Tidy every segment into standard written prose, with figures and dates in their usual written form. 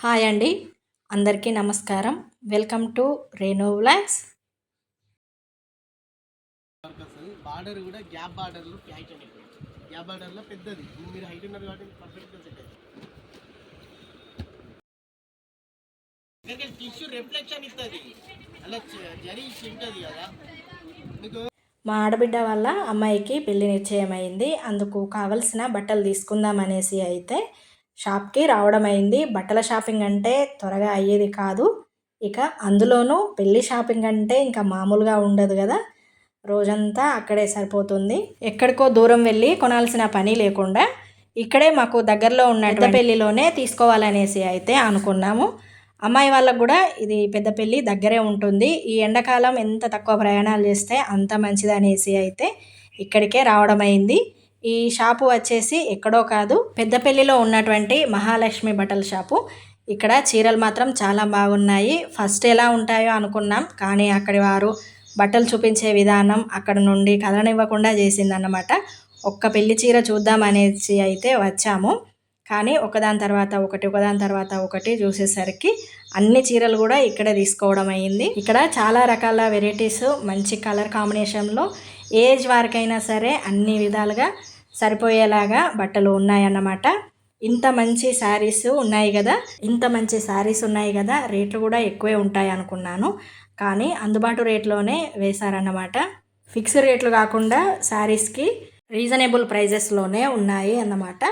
Hi అండి, అందరికీ నమస్కారం. Welcome to Renu vlogs. Border కూడా గ్యాప్ బార్డర్లో ప్యాక్ అండి. గ్యాప్ బార్డర్లో పెద్దది, మీరు హైట్ ఉన్నారు కాబట్టి పర్ఫెక్ట్గా సెట్ అవుతుంది. టిష్యూ రిఫ్లెక్షన్ ఇస్తుంది, అలా జరి ఉంటుంది కదా మీకు. మా ఆడబిడ్డ వాళ్ళ అమ్మాయికి పెళ్లి నిశ్చయమైంది. అందుకు కావలసిన బట్టలు తీసుకుందాం అనేసి అయితే షాప్కి రావడం అయింది. బట్టల షాపింగ్ అంటే త్వరగా అయ్యేది కాదు. ఇక అందులోనూ పెళ్లి షాపింగ్ అంటే ఇంకా మామూలుగా ఉండదు కదా. రోజంతా అక్కడే సరిపోతుంది. ఎక్కడికో దూరం వెళ్ళి కొనాల్సిన పని లేకుండా ఇక్కడే మాకు దగ్గరలో ఉన్న పెళ్లిలోనే తీసుకోవాలనేసి అయితే అనుకున్నాము. అమ్మాయి వాళ్ళకు కూడా ఇది పెద్ద పెళ్ళి దగ్గరే ఉంటుంది. ఈ ఎండాకాలం ఎంత తక్కువ ప్రయాణాలు చేస్తే అంత మంచిది అనేసి అయితే ఇక్కడికే రావడం అయింది. ఈ షాపు వచ్చేసి ఎక్కడో కాదు, పెద్దపల్లిలో ఉన్నటువంటి మహాలక్ష్మి బట్టల షాపు. ఇక్కడ చీరలు మాత్రం చాలా బాగున్నాయి. ఫస్ట్ ఎలా ఉంటాయో అనుకున్నాం, కానీ అక్కడి వారు బట్టలు చూపించే విధానం అక్కడ నుండి కదలనివ్వకుండా చేసిందన్నమాట. ఒక్క పెళ్లి చీర చూద్దాం అనేసి అయితే వచ్చాము, కానీ ఒకదాని తర్వాత ఒకటి చూసేసరికి అన్ని చీరలు కూడా ఇక్కడే తీసుకోవడం అయ్యింది. ఇక్కడ చాలా రకాల వెరైటీస్ మంచి కలర్ కాంబినేషన్లో ఏజ్ వారికైనా సరే అన్ని విధాలుగా సరిపోయేలాగా బట్టలు ఉన్నాయన్నమాట. ఇంత మంచి శారీస్ ఉన్నాయి కదా, రేట్లు కూడా ఎక్కువే ఉంటాయి అనుకున్నాను, కానీ అందుబాటు రేట్లోనే వేశారన్నమాట. ఫిక్స్డ్ రేట్లు కాకుండా శారీస్కి రీజనబుల్ ప్రైజెస్లోనే ఉన్నాయి అన్నమాట.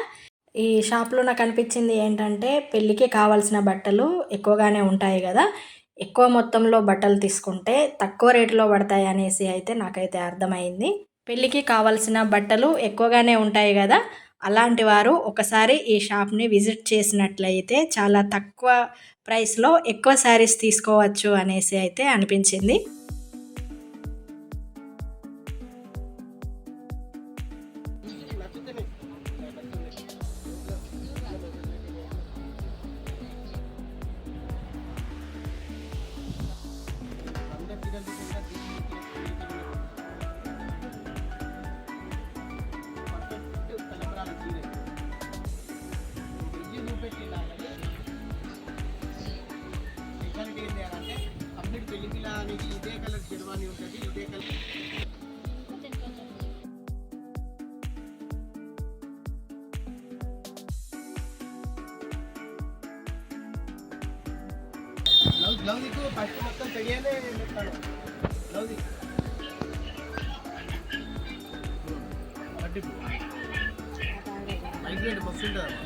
ఈ షాప్లో నాకు అనిపించింది ఏంటంటే, పెళ్ళికి కావాల్సిన బట్టలు ఎక్కువగానే ఉంటాయి కదా, ఎక్కువ మొత్తంలో బట్టలు తీసుకుంటే తక్కువ రేట్లో పడతాయి అనేసి అయితే నాకైతే అర్థమైంది. పెళ్ళికి కావాల్సిన బట్టలు ఎక్కువగానే ఉంటాయి కదా, అలాంటి వారు ఒకసారి ఈ షాప్ని విజిట్ చేసినట్లయితే చాలా తక్కువ ప్రైస్లో ఎక్కువ శారీస్ తీసుకోవచ్చు అనేసి అయితే అనిపించింది. ఇదే కలర్ శర్వాణి ఉంటుంది, ఇదే కలర్ బ్లౌజ్ ఫస్ట్ మొత్తం తెలియనే చెప్తాను. బ్లౌజ్ మైగ్రేట్ మస్తు ఉంటుంది.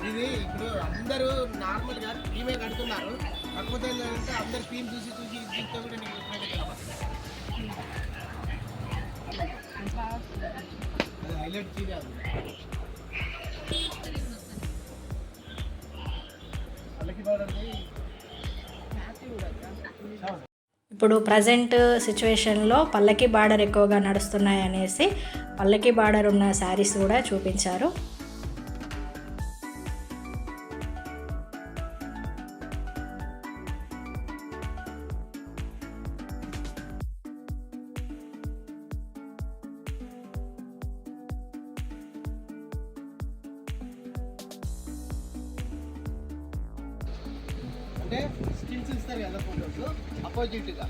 ఇది ఇప్పుడు అందరూ నార్మల్గా క్రీమే కడుతున్నారు, కాకపోతే ఏంటంటే అందరు క్రీమ్ చూసి దీంతో కూడా నీకు అది హైలైట్ చేయాలి. ఇప్పుడు ప్రజెంట్ సిచ్యువేషన్లో పల్లకి బార్డర్ ఎక్కువగా నడుస్తున్నాయి అనేసి పల్లకి బార్డర్ ఉన్న శారీస్ కూడా చూపించారు. అంటే స్టిల్స్ ఇస్తారు కదా ఫోటోస్, అపోజిట్గా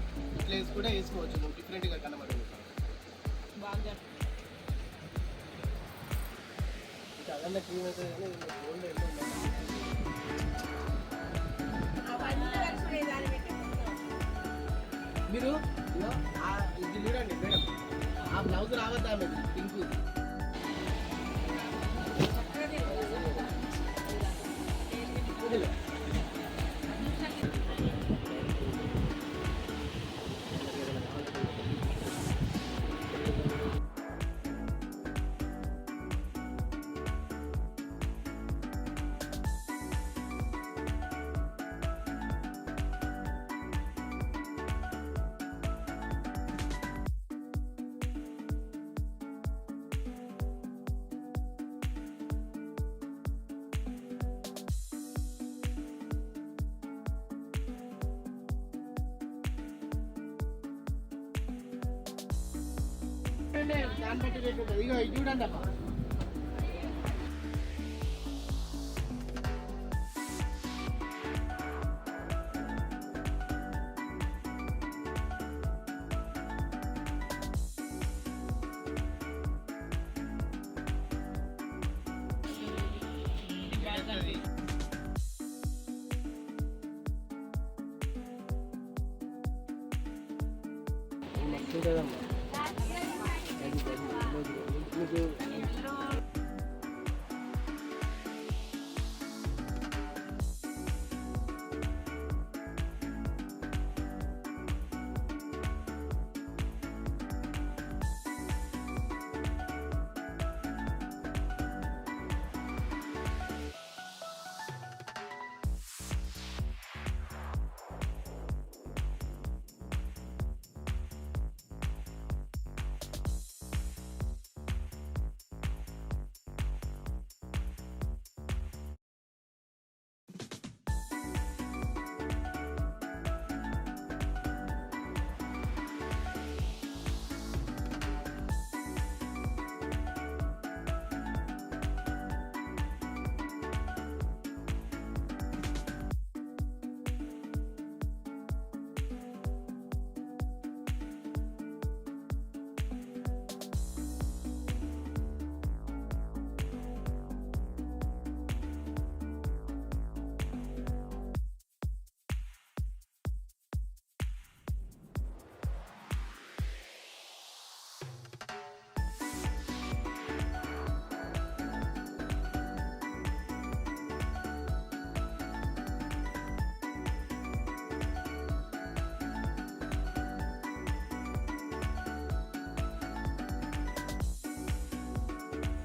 ప్లేస్ కూడా వేసుకోవచ్చు, నువ్వు డిఫరెంట్గా కనబడుతుంది. అదన్నా క్రీమ్ అవుతుంది కానీ మీరు ఇది చూడండి మేడం, ఆ బ్లౌజ్ రావద్దా మేడం పింక్ దాన్ని బట్టి రేట్ ఉంటుంది. ఇక ఇది చూడండి అమ్మా, ఉంటుంది.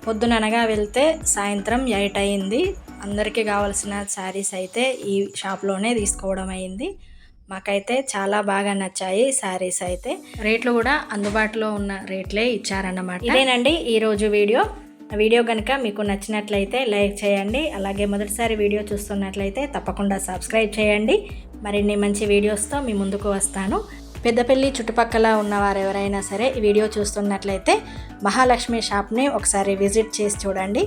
పొద్దుననగా వెళ్తే సాయంత్రం 8 అయింది. అందరికీ కావాల్సిన శారీస్ అయితే ఈ షాప్లోనే తీసుకోవడం అయింది. మాకైతే చాలా బాగా నచ్చాయి శారీస్ అయితే. రేట్లు కూడా అందుబాటులో ఉన్న రేట్లే ఇచ్చారన్నమాట. ఇదేనండి ఈరోజు వీడియో కనుక మీకు నచ్చినట్లయితే లైక్ చేయండి. అలాగే మొదటిసారి వీడియో చూస్తున్నట్లయితే తప్పకుండా సబ్స్క్రైబ్ చేయండి. మరిన్ని మంచి వీడియోస్తో మీ ముందుకు వస్తాను. పెద్దపల్లి చుట్టుపక్కల ఉన్నవారు ఎవరైనా సరే ఈ వీడియో చూస్తున్నట్లయితే మహాలక్ష్మి షాప్ని ఒకసారి విజిట్ చేసి చూడండి.